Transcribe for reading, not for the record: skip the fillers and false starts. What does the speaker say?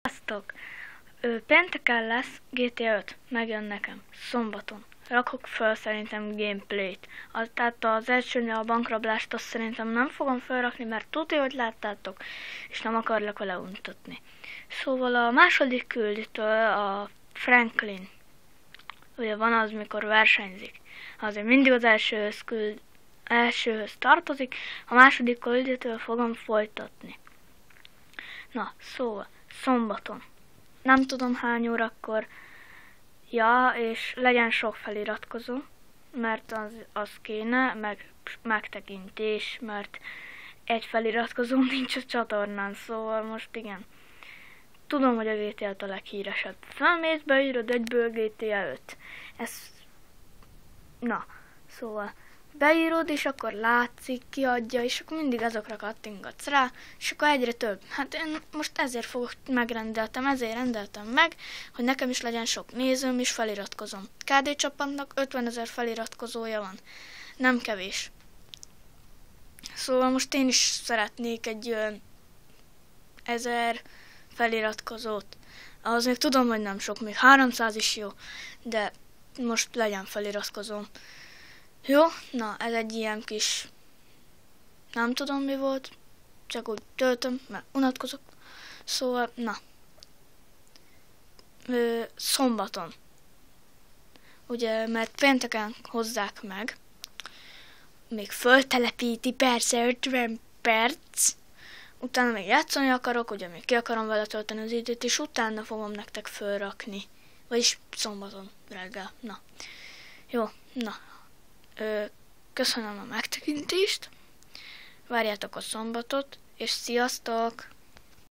Sziasztok! Pénteken lesz GTA 5, megjön nekem, szombaton. Rakok föl szerintem gameplayt. Tehát az elsőnél a bankrablást azt szerintem nem fogom felrakni, mert tudja, hogy láttátok, és nem akarlak vele untatni. Szóval a második küldőtől a Franklin. Ugye van az, mikor versenyzik. Azért mindig az elsőhöz tartozik, a második küldőtől fogom folytatni. Na, szóval, szombaton. Nem tudom hány órakor. Ja, és legyen sok feliratkozó, mert az kéne, meg megtekintés, mert egy feliratkozó nincs a csatornán, szóval most igen. Tudom, hogy a GTA a leghíresebb. Felmész, beírod egyből GTA 5. Na, szóval beírod, és akkor látszik, kiadja, és akkor mindig azokra kattingatsz rá, és akkor egyre több. Hát én most ezért ezért rendeltem meg, hogy nekem is legyen sok nézőm, és feliratkozom. KD csapatnak 50 000 feliratkozója van. Nem kevés. Szóval most én is szeretnék egy 1000 feliratkozót. Ahhoz még tudom, hogy nem sok, még 300 is jó, de most legyen feliratkozóm. Jó, na ez egy ilyen kis, nem tudom mi volt, csak úgy töltöm, mert unatkozok. Szóval, na, szombaton, ugye, mert pénteken hozzák meg, még föltelepíti persze 50 perc, utána még játszani akarok, ugye még ki akarom vele tölteni az időt, és utána fogom nektek fölrakni, vagyis szombaton reggel, na. Jó, na. Köszönöm a megtekintést, várjátok a szombatot, és sziasztok!